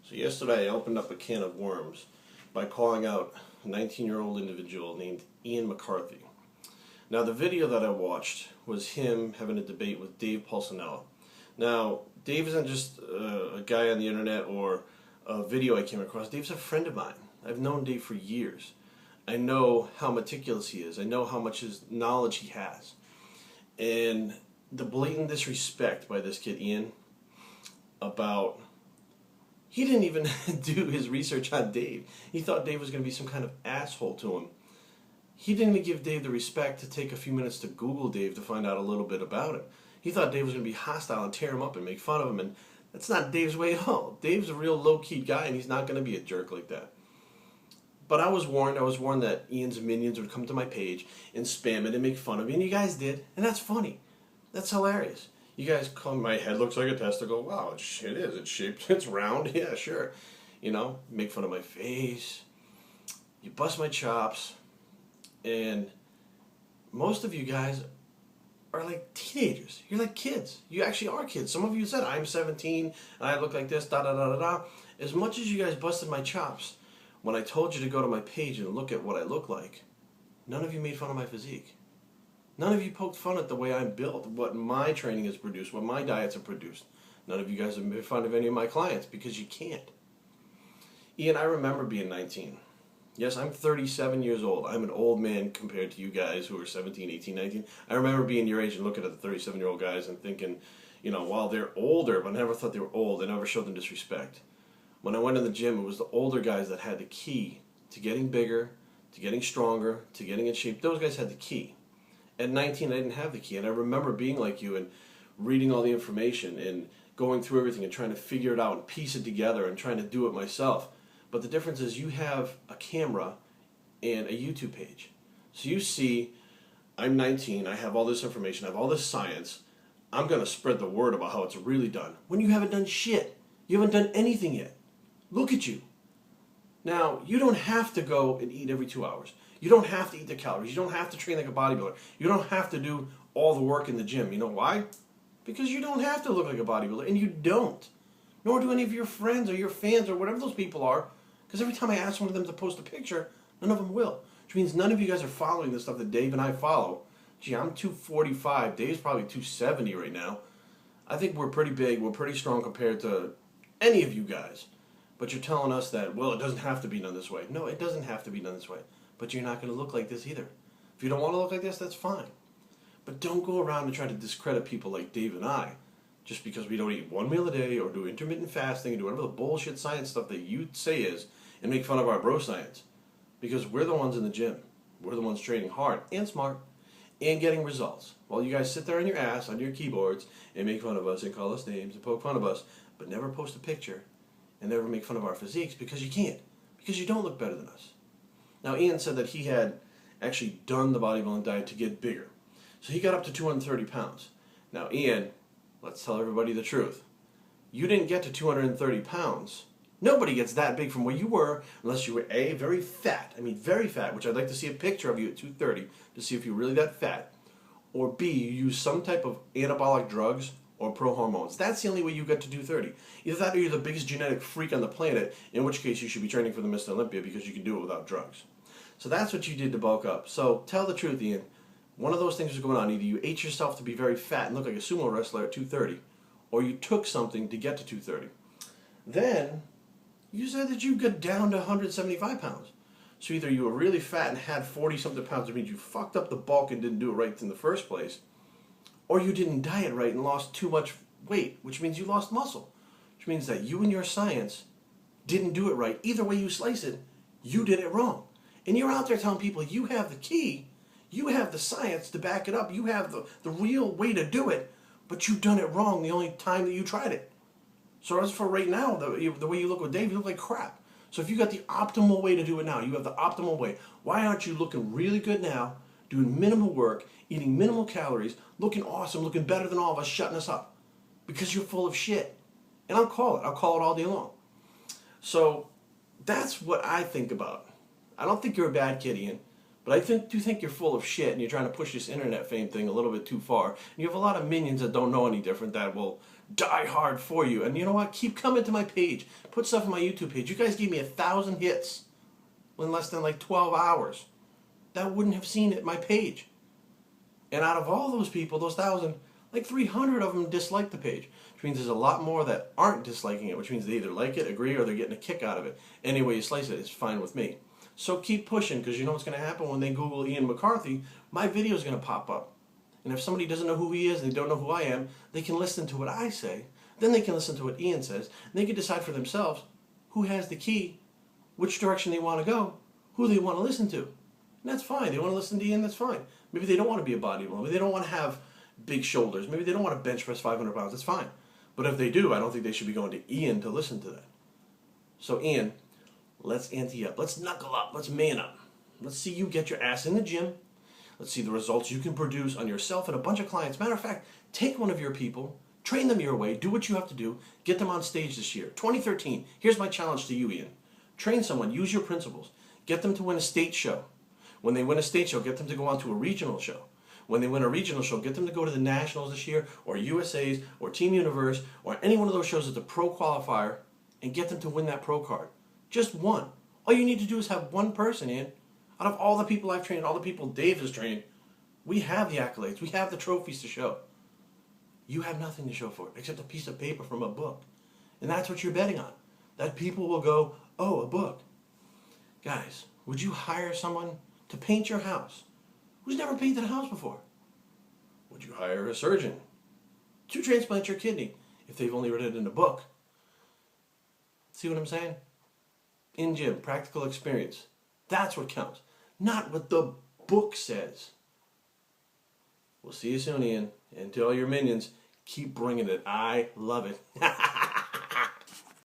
So yesterday I opened up a can of worms by calling out a 19-year-old individual named Ian McCarthy. Now the video that I watched was him having a debate with Dave Pulcinella. Now Dave isn't just a guy on the internet or a video I came across. Dave's a friend of mine. I've known Dave for years. I know how meticulous he is. I know how much knowledge he has. And the blatant disrespect by this kid Ian about... He didn't even do his research on Dave. He thought Dave was going to be some kind of asshole to him. He didn't even give Dave the respect to take a few minutes to Google Dave to find out a little bit about him. He thought Dave was going to be hostile and tear him up and make fun of him, and that's not Dave's way at all. Dave's a real low-key guy, and he's not going to be a jerk like that. But I was warned that Ian's minions would come to my page and spam it and make fun of me, and you guys did, and that's funny. That's hilarious. You guys come, my head looks like a testicle. Wow, it is. It's shaped. It's round. Yeah, sure. You know, make fun of my face. You bust my chops. And most of you guys are like teenagers. You're like kids. You actually are kids. Some of you said, I'm 17, and I look like this, da-da-da-da-da. As much as you guys busted my chops, when I told you to go to my page and look at what I look like, none of you made fun of my physique. None of you poked fun at the way I'm built, what my training has produced, what my diets have produced. None of you guys have made fun of any of my clients because you can't. Ian, I remember being 19. Yes, I'm 37 years old. I'm an old man compared to you guys who are 17, 18, 19. I remember being your age and looking at the 37-year-old guys and thinking, you know, while they're older, but I never thought they were old, I never showed them disrespect. When I went in the gym, it was the older guys that had the key to getting bigger, to getting stronger, to getting in shape. Those guys had the key. At 19, I didn't have the key, and I remember being like you and reading all the information and going through everything and trying to figure it out and piece it together and trying to do it myself. But the difference is you have a camera and a YouTube page. So you see, I'm 19, I have all this information, I have all this science. I'm going to spread the word about how it's really done. When you haven't done shit. You haven't done anything yet. Look at you. Now, you don't have to go and eat every 2 hours. You don't have to eat the calories. You don't have to train like a bodybuilder. You don't have to do all the work in the gym. You know why? Because you don't have to look like a bodybuilder, and you don't. Nor do any of your friends or your fans or whatever those people are, because every time I ask one of them to post a picture, none of them will. Which means none of you guys are following the stuff that Dave and I follow. Gee, I'm 245. Dave's probably 270 right now. I think we're pretty big. We're pretty strong compared to any of you guys. But you're telling us that, well, it doesn't have to be done this way. No, it doesn't have to be done this way. But you're not going to look like this either. If you don't want to look like this, that's fine. But don't go around and try to discredit people like Dave and I just because we don't eat one meal a day or do intermittent fasting and do whatever the bullshit science stuff that you say is and make fun of our bro science. Because we're the ones in the gym. We're the ones training hard and smart and getting results. While you guys sit there on your ass, on your keyboards, and make fun of us and call us names and poke fun of us, but never post a picture and never make fun of our physiques because you can't. Because you don't look better than us. Now, Ian said that he had actually done the bodybuilding diet to get bigger. So he got up to 230 pounds. Now, Ian, let's tell everybody the truth. You didn't get to 230 pounds. Nobody gets that big from where you were unless you were A, very fat. I mean, very fat, which I'd like to see a picture of you at 230 to see if you're really that fat. Or B, you use some type of anabolic drugs or pro-hormones. That's the only way you get to 230. Either that or you're the biggest genetic freak on the planet, in which case you should be training for the Mr. Olympia because you can do it without drugs. So that's what you did to bulk up. So tell the truth, Ian. One of those things was going on. Either you ate yourself to be very fat and look like a sumo wrestler at 230, or you took something to get to 230. Then, you said that you got down to 175 pounds. So either you were really fat and had 40-something pounds, which means you fucked up the bulk and didn't do it right in the first place, or you didn't diet right and lost too much weight, which means you lost muscle, which means that you and your science didn't do it right. Either way you slice it, you did it wrong. And you're out there telling people you have the key, you have the science to back it up, you have the real way to do it, but you've done it wrong the only time that you tried it. So as for right now, the way you look with Dave, you look like crap. So if you got the optimal way to do it now, you have the optimal way, why aren't you looking really good now, doing minimal work, eating minimal calories, looking awesome, looking better than all of us, shutting us up? Because you're full of shit. And I'll call it all day long. So that's what I think about. I don't think you're a bad kid, Ian, but I do think you're full of shit and you're trying to push this internet fame thing a little bit too far. And you have a lot of minions that don't know any different that will die hard for you. And you know what? Keep coming to my page. Put stuff on my YouTube page. You guys gave me 1,000 hits in less than like 12 hours. That wouldn't have seen it my page. And out of all those people, those 1,000, like 300 of them dislike the page. Which means there's a lot more that aren't disliking it, which means they either like it, agree, or they're getting a kick out of it. Any way you slice it, it's fine with me. So keep pushing, because you know what's going to happen when they Google Ian McCarthy, my video is going to pop up. And if somebody doesn't know who he is, and they don't know who I am, they can listen to what I say, then they can listen to what Ian says, and they can decide for themselves who has the key, which direction they want to go, who they want to listen to. And that's fine. They want to listen to Ian, that's fine. Maybe they don't want to be a bodybuilder. Maybe they don't want to have big shoulders. Maybe they don't want to bench press 500 pounds. That's fine. But if they do, I don't think they should be going to Ian to listen to that. So Ian, let's ante up. Let's knuckle up. Let's man up. Let's see you get your ass in the gym. Let's see the results you can produce on yourself and a bunch of clients. Matter of fact, take one of your people, train them your way, do what you have to do, get them on stage this year. 2013, here's my challenge to you, Ian. Train someone, use your principles. Get them to win a state show. When they win a state show, get them to go on to a regional show. When they win a regional show, get them to go to the Nationals this year, or USA's, or Team Universe, or any one of those shows that's a pro qualifier, and get them to win that pro card. Just one. All you need to do is have one person, Ian. Out of all the people I've trained, all the people Dave has trained, we have the accolades, we have the trophies to show. You have nothing to show for it, except a piece of paper from a book. And that's what you're betting on. That people will go, oh, a book. Guys, would you hire someone to paint your house who's never painted a house before? Would you hire a surgeon to transplant your kidney if they've only read it in a book? See what I'm saying? In gym, practical experience. That's what counts, not what the book says. We'll see you soon, Ian. And to all your minions, keep bringing it. I love it.